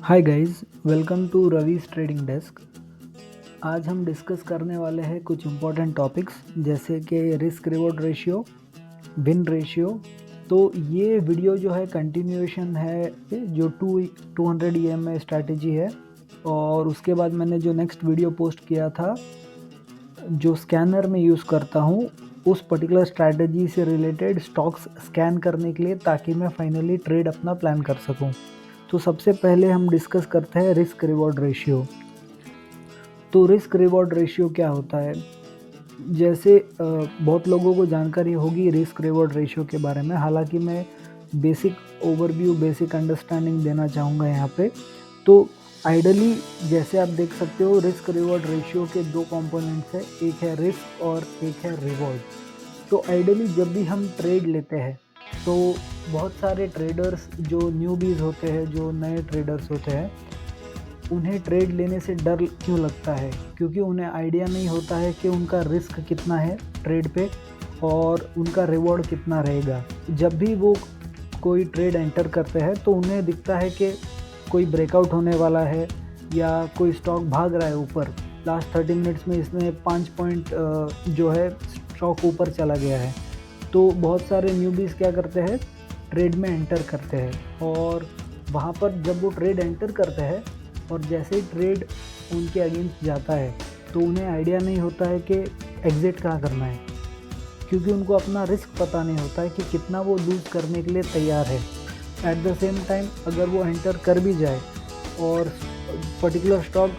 Hi guys, welcome to Ravi's trading desk. आज हम discuss करने वाले हैं कुछ इम्पोर्टेंट टॉपिक्स जैसे कि risk reward ratio, win ratio. तो ये वीडियो जो है कंटिन्यूएशन है जो 200 EMA स्ट्रैटेजी है, और उसके बाद मैंने जो नेक्स्ट वीडियो पोस्ट किया था जो स्कैनर में यूज़ करता हूँ उस पर्टिकुलर स्ट्रैटेजी से रिलेटेड स्टॉक्स स्कैन करने के लिए, ताकि मैं फाइनली ट्रेड अपना प्लान कर सकूँ। तो सबसे पहले हम डिस्कस करते हैं रिस्क रिवॉर्ड रेशियो। तो रिस्क रिवॉर्ड रेशियो क्या होता है? जैसे बहुत लोगों को जानकारी होगी रिस्क रिवॉर्ड रेशियो के बारे में, हालांकि मैं बेसिक ओवरव्यू, बेसिक अंडरस्टैंडिंग देना चाहूँगा यहाँ पे। तो आइडली जैसे आप देख सकते हो, रिस्क रिवॉर्ड रेशियो के दो कंपोनेंट्स हैं, एक है रिस्क और एक है रिवॉर्ड। तो आइडली जब भी हम ट्रेड लेते हैं तो बहुत सारे ट्रेडर्स जो न्यूबीज होते हैं, जो नए ट्रेडर्स होते हैं, उन्हें ट्रेड लेने से डर क्यों लगता है? क्योंकि उन्हें आइडिया नहीं होता है कि उनका रिस्क कितना है ट्रेड पे और उनका रिवॉर्ड कितना रहेगा। जब भी वो कोई ट्रेड एंटर करते हैं तो उन्हें दिखता है कि कोई ब्रेकआउट होने वाला है या कोई स्टॉक भाग रहा है ऊपर। लास्ट 30 मिनट्स में इसने 5 पॉइंट जो है स्टॉक ऊपर चला गया है। तो बहुत सारे न्यूबीज़ क्या करते हैं, ट्रेड में एंटर करते हैं, और वहाँ पर जब वो ट्रेड एंटर करते हैं और जैसे ही ट्रेड उनके अगेंस्ट जाता है तो उन्हें आइडिया नहीं होता है कि एग्ज़िट कहाँ करना है, क्योंकि उनको अपना रिस्क पता नहीं होता है कि कितना वो लूज़ करने के लिए तैयार है। एट द सेम टाइम अगर वो एंटर कर भी जाए और particular stock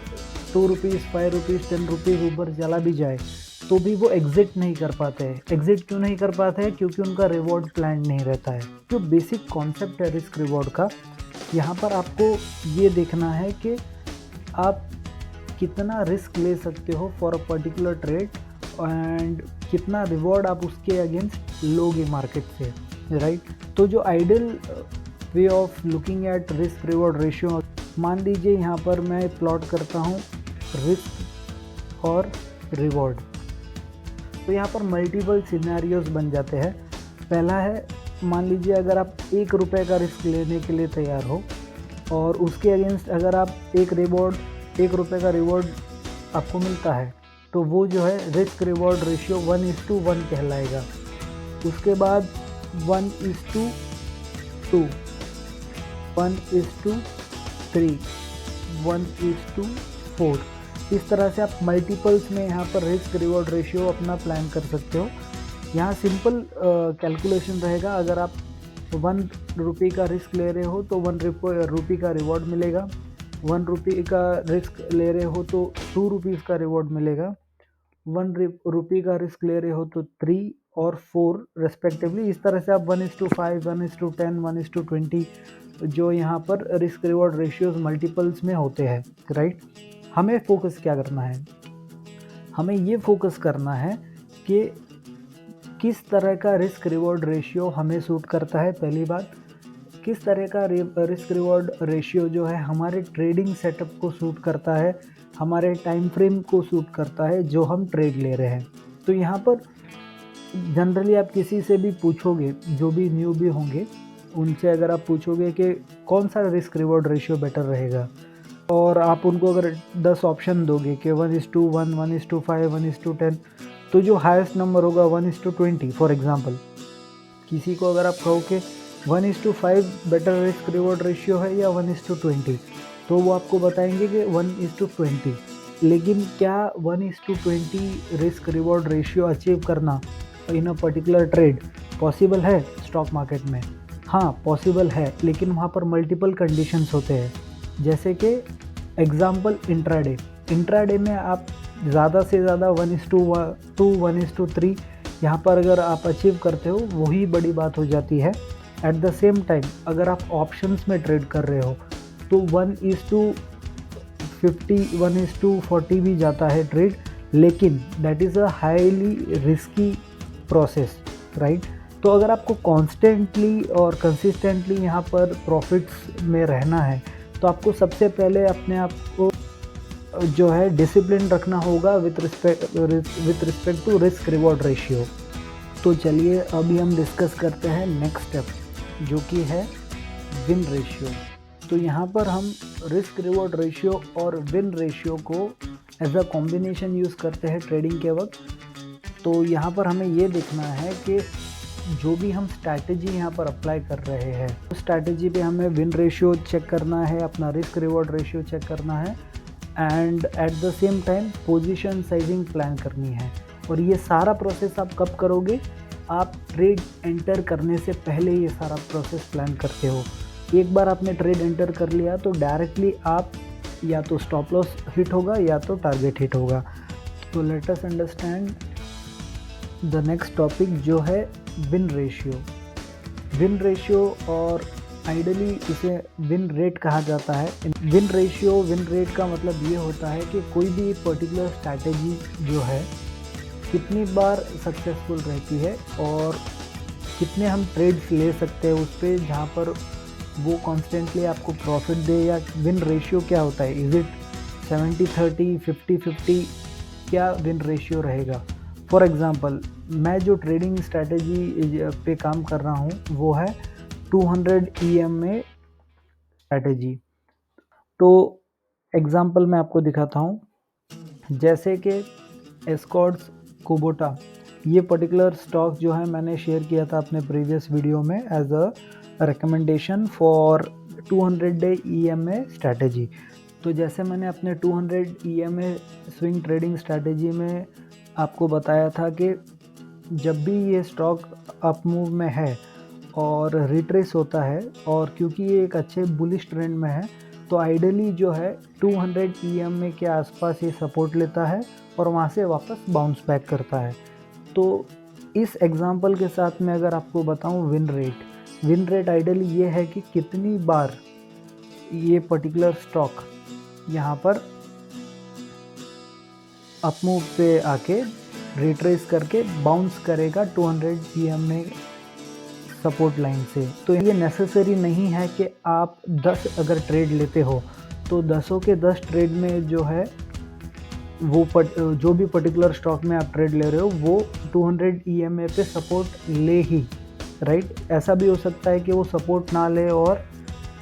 2 rupees, 5 rupees, 10 rupees ऊपर चला भी जाए तो भी वो एग्ज़िट नहीं कर पाते हैं। एग्ज़िट क्यों नहीं कर पाते हैं? क्योंकि उनका रिवॉर्ड प्लान नहीं रहता है। जो बेसिक कॉन्सेप्ट है रिस्क रिवॉर्ड का, यहाँ पर आपको ये देखना है कि आप कितना रिस्क ले सकते हो for a particular trade and कितना रिवॉर्ड आप उसके अगेंस्ट लोगे मार्केट से, राइट? तो जो ideal way of looking at risk reward ratio, मान लीजिए यहाँ पर मैं प्लॉट करता हूँ रिस्क और रिवॉर्ड। तो यहाँ पर मल्टीपल सिनेरियोज बन जाते हैं। पहला है, मान लीजिए अगर आप 1 रुपये का रिस्क लेने के लिए तैयार हो और उसके अगेंस्ट अगर आप 1 रुपये का रिवॉर्ड आपको मिलता है, तो वो जो है रिस्क रिवॉर्ड रेशियो 1:1 कहलाएगा। उसके बाद 1:2, 1:3, 1:4। इस तरह से आप मल्टीपल्स में यहाँ पर रिस्क रिवॉर्ड रेशियो अपना प्लान कर सकते हो। यहाँ सिंपल कैलकुलेशन रहेगा। अगर आप 1 रुपये का रिस्क ले रहे हो तो 1 रुपये का रिवॉर्ड मिलेगा। 1 रुपये का रिस्क ले रहे हो तो 2 रुपीज़ का रिवॉर्ड मिलेगा। 1 रुपये का रिस्क ले रहे हो तो 3 और 4 रेस्पेक्टिवली। इस तरह से आप 1:5, 1:10, 1:20 जो यहाँ पर रिस्क रिवॉर्ड रेशियोज मल्टीपल्स में होते हैं, राइट? हमें फोकस क्या करना है? हमें ये फोकस करना है कि किस तरह का रिस्क रिवॉर्ड रेशियो हमें सूट करता है। पहली बात, किस तरह का रिस्क रिवॉर्ड रेशियो जो है हमारे ट्रेडिंग सेटअप को सूट करता है, हमारे टाइम फ्रेम को सूट करता है जो हम ट्रेड ले रहे हैं। तो यहाँ पर जनरली आप किसी से भी पूछोगे, जो भी न्यू भी होंगे उनसे अगर आप पूछोगे कि कौन सा रिस्क रिवॉर्ड रेशियो बेटर रहेगा, और आप उनको अगर 10 ऑप्शन दोगे कि 1:1, 1:5, 1:10, तो जो हाईएस्ट नंबर होगा 1:20 फॉर एग्जांपल। किसी को अगर आप कहो कि 1:5 बेटर रिस्क रिवॉर्ड रेशियो है या 1:20, तो वो आपको बताएंगे कि 1:20। लेकिन क्या 1:20 रिस्क रिवॉर्ड रेशियो अचीव करना इन अ पर्टिकुलर ट्रेड पॉसिबल है स्टॉक मार्केट में? हाँ, पॉसिबल है, लेकिन वहाँ पर मल्टीपल कंडीशंस होते हैं। जैसे कि एग्जांपल इंट्राडे में आप ज़्यादा से ज़्यादा 1:2, 1:3 यहाँ पर अगर आप अचीव करते हो वही बड़ी बात हो जाती है। एट द सेम टाइम अगर आप ऑप्शंस में ट्रेड कर रहे हो तो 1:50, 1:40 भी जाता है ट्रेड, लेकिन that is a highly risky process, right? तो अगर आपको कॉन्स्टेंटली और कंसिस्टेंटली यहाँ पर प्रॉफिट्स में रहना है तो आपको सबसे पहले अपने आप को जो है डिसिप्लिन रखना होगा with respect to risk reward ratio. तो चलिए अभी हम डिस्कस करते हैं नेक्स्ट स्टेप, जो कि है विन रेशियो। तो यहाँ पर हम रिस्क रिवॉर्ड रेशियो और विन रेशियो को एज अ कॉम्बिनेशन यूज़ करते हैं ट्रेडिंग के वक्त। तो यहाँ पर हमें ये देखना है कि जो भी हम स्ट्रैटेजी यहाँ पर अप्लाई कर रहे हैं उस स्ट्रैटेजी पे हमें विन रेशियो चेक करना है, अपना रिस्क रिवॉर्ड रेशियो चेक करना है and at the same time position sizing plan करनी है। और ये सारा प्रोसेस आप कब करोगे? आप ट्रेड एंटर करने से पहले ये सारा प्रोसेस प्लान करते हो। एक बार आपने ट्रेड एंटर कर लिया तो डायरेक्टली आप या तो स्टॉप लॉस हिट होगा या तो टारगेट हिट होगा। तो let us understand the next topic जो है विन रेशियो। विन रेशियो और आइडली इसे विन रेट कहा जाता है। विन रेशियो, विन रेट का मतलब ये होता है कि कोई भी पर्टिकुलर स्ट्रैटेजी जो है कितनी बार सक्सेसफुल रहती है और कितने हम ट्रेड्स ले सकते हैं उस पर जहाँ पर वो कॉन्स्टेंटली आपको प्रॉफिट दे। या विन रेशियो क्या होता है, इज़ इट 70-30, 50-50, क्या विन रेशियो रहेगा? फॉर एग्ज़ाम्पल मैं जो ट्रेडिंग स्ट्रैटेजी पे काम कर रहा हूँ वो है 200 EMA स्ट्रैटेजी। तो एग्ज़ाम्पल मैं आपको दिखाता हूँ, जैसे कि एस्कॉर्ट्स कुबोटा, ये पर्टिकुलर स्टॉक जो है मैंने शेयर किया था अपने प्रीवियस वीडियो में as a recommendation for 200 day EMA strategy. तो जैसे मैंने अपने 200 EMA स्विंग ट्रेडिंग स्ट्रैटेजी में आपको बताया था कि जब भी ये स्टॉक अप मूव में है और रिट्रेस होता है और क्योंकि ये एक अच्छे बुलिश ट्रेंड में है तो आइडली जो है 200 EMA के आसपास ये सपोर्ट लेता है और वहाँ से वापस बाउंस बैक करता है। तो इस एग्जांपल के साथ मैं अगर आपको बताऊं विन रेट आइडली ये है कि कितनी बार ये पर्टिकुलर स्टॉक यहाँ पर अप मूव पे आके रिट्रेस करके बाउंस करेगा 200 EMA सपोर्ट लाइन से। तो ये नेसेसरी नहीं है कि आप 10 अगर ट्रेड लेते हो तो 10 के 10 ट्रेड में जो है वो जो भी पर्टिकुलर स्टॉक में आप ट्रेड ले रहे हो वो 200 EMA पे सपोर्ट ले ही, राइट? ऐसा भी हो सकता है कि वो सपोर्ट ना ले और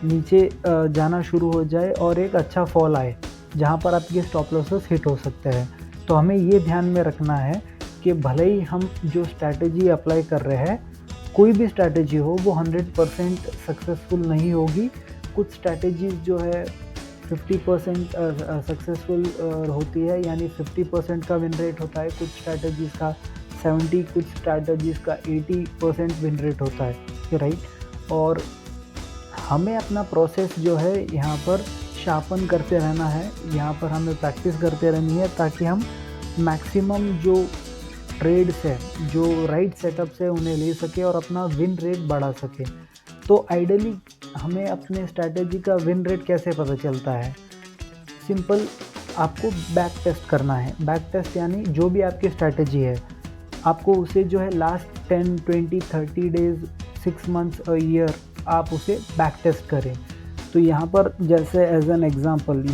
नीचे जाना शुरू हो जाए और एक अच्छा फॉल आए जहाँ पर आपके स्टॉप लॉसेस हिट हो सकते हैं। तो हमें ये ध्यान में रखना है कि भले ही हम जो स्ट्रैटेजी अप्लाई कर रहे हैं, कोई भी स्ट्रैटेजी हो वो 100% सक्सेसफुल नहीं होगी। कुछ स्ट्रैटेजीज़ जो है 50% सक्सेसफुल होती है, यानी 50% का विन रेट होता है, कुछ स्ट्रैटेजीज़ का 70, कुछ स्ट्रैटेजीज़ का 80% विन रेट होता है, राइट? और हमें अपना प्रोसेस जो है यहाँ पर शार्पन करते रहना है, यहाँ पर हमें प्रैक्टिस करते रहनी है ताकि हम मैक्सिमम जो ट्रेड्स है, जो राइट सेटअप से उन्हें ले सके और अपना विन रेट बढ़ा सके। तो आइडली हमें अपने स्ट्रैटेजी का विन रेट कैसे पता चलता है? सिंपल, आपको बैक टेस्ट करना है। बैक टेस्ट यानी जो भी आपकी स्ट्रैटेजी है आपको उसे जो है last 10, 20, 30 days, 6 months, a year आप उसे बैक टेस्ट करें। तो यहाँ पर जैसे एज एन एग्ज़ाम्पल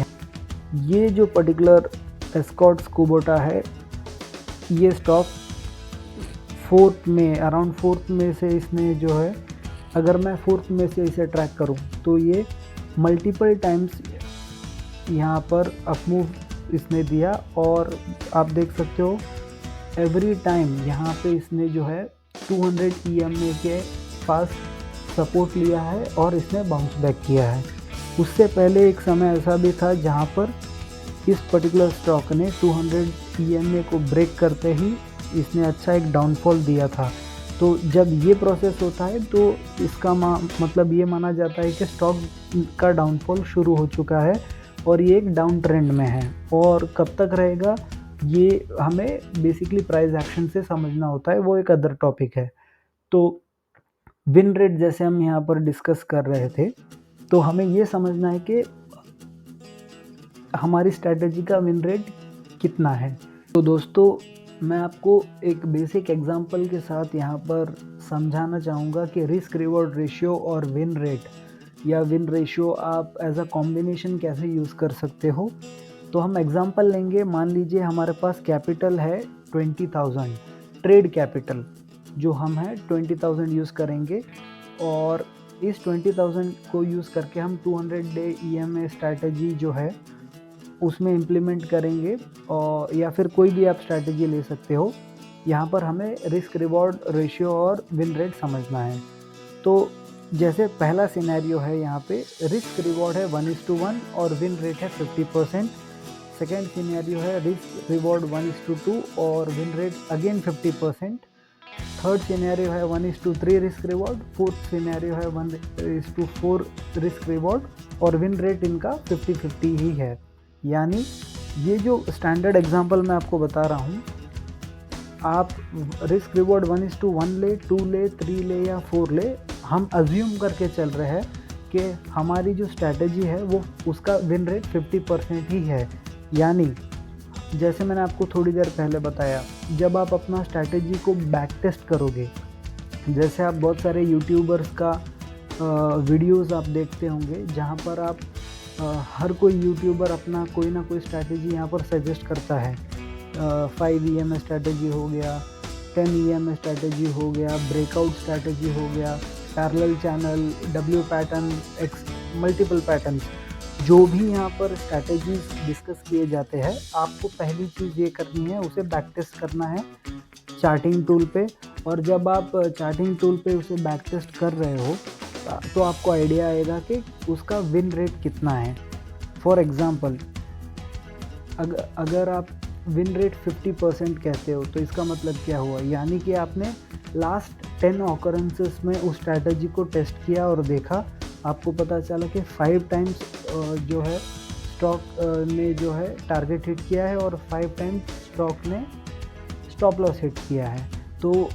ये जो पर्टिकुलर एस्कॉर्ट्स कुबोटा है, ये स्टॉक अराउंड फोर्थ में से इसने जो है, अगर मैं फोर्थ में से इसे ट्रैक करूं तो ये मल्टीपल टाइम्स यहाँ पर अप मूव इसने दिया और आप देख सकते हो एवरी टाइम यहाँ पे इसने जो है 200 EMA के पास सपोर्ट लिया है और इसने बाउंस बैक किया है। उससे पहले एक समय ऐसा भी था जहाँ पर इस पर्टिकुलर स्टॉक ने 200 EMA को ब्रेक करते ही इसने अच्छा एक डाउनफॉल दिया था। तो जब ये प्रोसेस होता है तो इसका मतलब ये माना जाता है कि स्टॉक का डाउनफॉल शुरू हो चुका है और ये एक डाउन ट्रेंड में है। और कब तक रहेगा ये हमें बेसिकली प्राइस एक्शन से समझना होता है, वो एक अदर टॉपिक है। तो विन रेट जैसे हम यहाँ पर डिस्कस कर रहे थे, तो हमें ये समझना है कि हमारी स्ट्रैटेजी का विन रेट कितना है। तो दोस्तों, मैं आपको एक बेसिक एग्जांपल के साथ यहाँ पर समझाना चाहूँगा कि रिस्क रिवॉर्ड रेशियो और विन रेट या विन रेशियो आप एज अ कॉम्बिनेशन कैसे यूज़ कर सकते हो। तो हम एग्जांपल लेंगे, मान लीजिए हमारे पास कैपिटल है 20,000, ट्रेड कैपिटल जो हम है 20,000 यूज़ करेंगे और इस 20,000 को यूज़ करके हम 200 डे EMA स्ट्रैटेजी जो है उसमें इम्प्लीमेंट करेंगे, और या फिर कोई भी आप स्ट्रैटेजी ले सकते हो। यहाँ पर हमें रिस्क रिवॉर्ड रेशियो और विन रेट समझना है। तो जैसे पहला सिनेरियो है, यहाँ पे रिस्क रिवॉर्ड है 1:1 और विन रेट है 50%। सेकेंड सिनेरियो है रिस्क रिवॉर्ड 1:2 और win rate again 50%। Third scenario है 1:3 रिस्क रिवॉर्ड। फोर्थ सिनेरियो है 1:4 रिस्क रिवॉर्ड और विन रेट इनका 50-50 ही है। यानी ये जो स्टैंडर्ड एग्जांपल मैं आपको बता रहा हूँ, आप रिस्क रिवॉर्ड 1:1 ले, 2 ले, 3 ले या 4 ले, हम अज्यूम करके चल रहे हैं कि हमारी जो स्ट्रैटेजी है वो उसका विन रेट 50% ही है। यानी जैसे मैंने आपको थोड़ी देर पहले बताया, जब आप अपना स्ट्रैटेजी को बैक टेस्ट करोगे, जैसे आप बहुत सारे यूट्यूबर्स का वीडियोस आप देखते होंगे जहाँ पर आप हर कोई यूट्यूबर अपना कोई ना कोई स्ट्रैटेजी यहाँ पर सजेस्ट करता है। 5 EMA स्ट्रैटेजी हो गया, 10 EMA स्ट्रैटेजी हो गया, ब्रेकआउट स्ट्रैटेजी हो गया, parallel channel, W pattern, X multiple patterns, जो भी यहाँ पर स्ट्रैटेजीज डिस्कस किए जाते हैं, आपको पहली चीज़ ये करनी है, उसे बैक टेस्ट करना है चार्टिंग टूल पे। और जब आप चार्टिंग टूल पे उसे बैक टेस्ट कर रहे हो तो आपको आइडिया आएगा कि उसका विन रेट कितना है। फॉर एग्ज़ाम्पल, अगर आप विन रेट 50% कहते हो तो इसका मतलब क्या हुआ, यानी कि आपने लास्ट 10 ऑकरेंसेस में उस स्ट्रैटेजी को टेस्ट किया और देखा, आपको पता चला कि 5 टाइम्स जो है स्टॉक ने जो है टारगेट हिट किया है और 5 टाइम्स स्टॉक ने स्टॉप लॉस हिट किया है, तो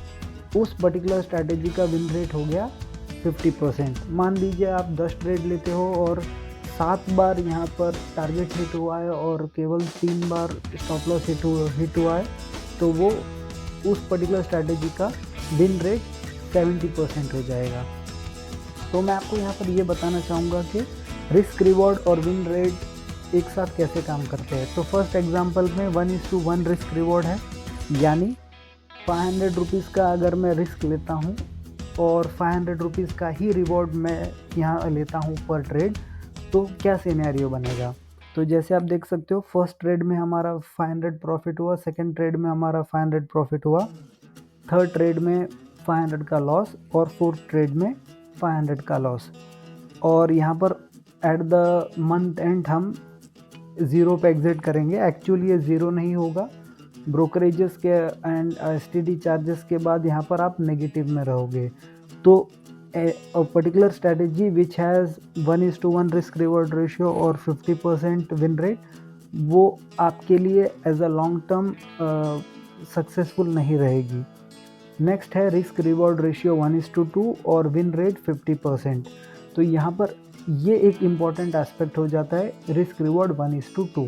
उस पर्टिकुलर स्ट्रैटेजी का विन रेट हो गया 50%। मान लीजिए आप 10 ट्रेड लेते हो और 7 बार यहाँ पर टारगेट हिट हुआ है और केवल 3 बार स्टॉप लॉस हिट हुआ है, तो वो उस पर्टिकुलर स्ट्रैटेजी का विन रेट 70% हो जाएगा। तो मैं आपको यहाँ पर ये बताना चाहूँगा कि रिस्क रिवॉर्ड और विन रेट एक साथ कैसे काम करते हैं। तो फर्स्ट एग्जांपल में 1:1 रिस्क रिवॉर्ड है, यानी 500 रुपीज़ का अगर मैं रिस्क लेता हूँ और 500 रुपीज़ का ही रिवॉर्ड मैं यहाँ लेता हूँ पर ट्रेड, तो क्या सिनेरियो बनेगा। तो जैसे आप देख सकते हो, फर्स्ट ट्रेड में हमारा 500 प्रॉफिट हुआ, सेकंड ट्रेड में हमारा 500 प्रॉफिट हुआ, थर्ड ट्रेड में 500 का लॉस और फोर्थ ट्रेड में 500 का लॉस। और यहाँ पर एट द मंथ एंड हम 0 पे एग्जिट करेंगे। एक्चुअली ये 0 नहीं होगा, ब्रोकरेजेस के एंड STD चार्जेस के बाद यहाँ पर आप नेगेटिव में रहोगे। तो a particular strategy which has 1:1 risk reward ratio और 50% win rate, वो आपके लिए as a long term successful नहीं रहेगी। नेक्स्ट है रिस्क रिवॉर्ड रेशियो 1:2 और विन रेट 50%। तो यहाँ पर ये एक इम्पॉर्टेंट एस्पेक्ट हो जाता है, रिस्क रिवॉर्ड 1:2।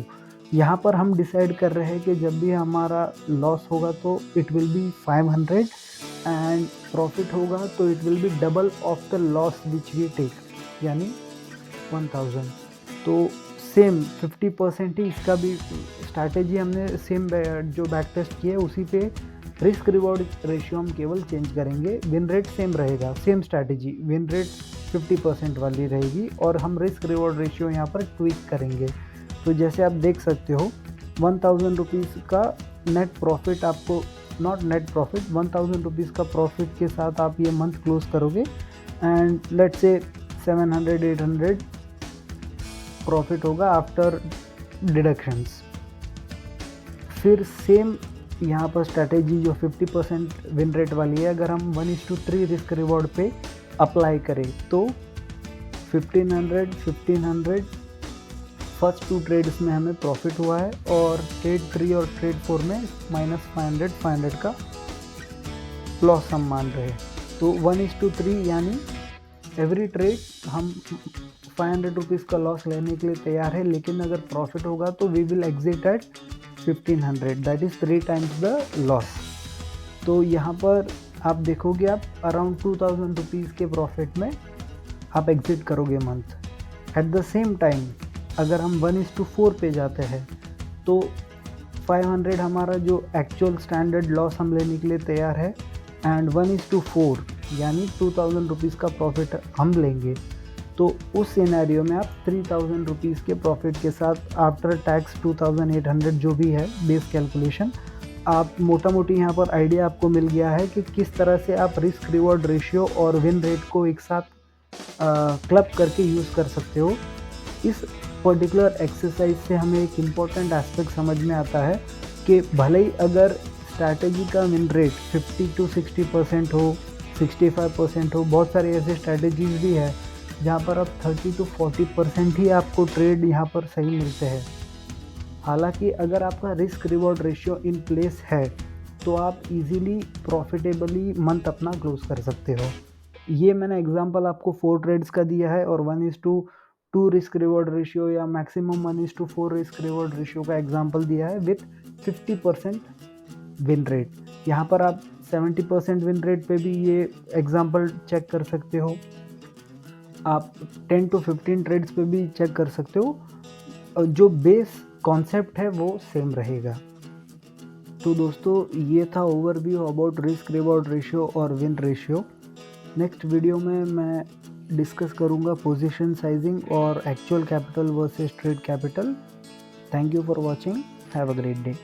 यहाँ पर हम डिसाइड कर रहे हैं कि जब भी हमारा लॉस होगा तो it will be 500 and profit होगा तो it will be double of the loss which we take, यानी 1000। तो सेम 50% ही इसका भी स्ट्रैटेजी हमने सेम जो बैक टेस्ट किया है उसी पे रिस्क रिवॉर्ड रेशियो हम केवल चेंज करेंगे। विन रेट सेम रहेगा, सेम स्ट्रैटेजी, विन रेट 50% वाली रहेगी और हम रिस्क रिवॉर्ड रेशियो यहाँ पर ट्वीक करेंगे। तो जैसे आप देख सकते हो 1000 रुपीज़ का नेट प्रॉफिट आपको, नॉट नेट प्रॉफिट, 1000 रुपीज़ का प्रॉफिट के साथ आप ये मंथ क्लोज करोगे एंड लेट्स से 700-800 प्रॉफिट होगा आफ्टर डिडक्शंस। फिर सेम यहाँ पर स्ट्रैटेजी जो 50% विन रेट वाली है, अगर हम 1:3 रिस्क रिवॉर्ड पे अप्लाई करें तो 1500 फर्स्ट 2 ट्रेड्स में हमें प्रॉफिट हुआ है और ट्रेड 3 और ट्रेड 4 में -500 का लॉस हम मान रहे हैं। तो 1:3 यानी एवरी ट्रेड हम 500 रुपीज़ का लॉस लेने के लिए तैयार है, लेकिन अगर प्रॉफिट होगा तो we will exit at 1500, that is 3 times the loss. तो यहाँ पर आप देखोगे आप अराउंड 2000 रुपीज़ के प्रॉफिट में आप एग्जिट करोगे month. At the same time अगर हम 1:4 पे जाते हैं तो 500 हमारा जो एक्चुअल स्टैंडर्ड लॉस हम लेने के लिए तैयार है एंड 1:4 यानी 2000 रुपीज़ का प्रॉफिट हम लेंगे, तो उस सिनेरियो में आप 3000 रुपीज़ के प्रॉफिट के साथ आफ्टर टैक्स 2800 जो भी है बेस कैलकुलेशन, आप मोटा मोटी यहाँ पर आइडिया आपको मिल गया है कि किस तरह से आप रिस्क रिवॉर्ड रेशियो और विन रेट को एक साथ क्लब करके यूज़ कर सकते हो। इस पर्टिकुलर एक्सरसाइज से हमें एक इम्पॉर्टेंट एस्पेक्ट समझ में आता है कि भले ही अगर स्ट्रैटेजी का विन रेट 50 to 60% हो, 65% हो, बहुत सारे ऐसे स्ट्रैटेजीज भी है जहाँ पर अब 30 to 40% ही आपको ट्रेड यहाँ पर सही मिलते हैं। हालांकि अगर आपका risk reward ratio in place है तो आप इजीली प्रॉफिटेबली मंथ अपना क्लोज कर सकते हो। ये मैंने एग्जांपल आपको 4 ट्रेड्स का दिया है और 1:2 रिस्क रिवॉर्ड रेशियो या मैक्सिमम 1:4 रिस्क रिवॉर्ड रेशियो का एग्जांपल दिया है विथ 50% विन रेट। यहाँ पर आप 70% विन रेट पे भी ये एग्जांपल चेक कर सकते हो, आप 10 to 15 ट्रेड्स पे भी चेक कर सकते हो। जो बेस कॉन्सेप्ट है वो सेम रहेगा। तो दोस्तों ये था overview about risk reward ratio और विन रेशियो। नेक्स्ट वीडियो में मैं डिस्कस करूँगा पोजीशन साइजिंग और actual capital versus trade capital. Thank you for watching, have a great day.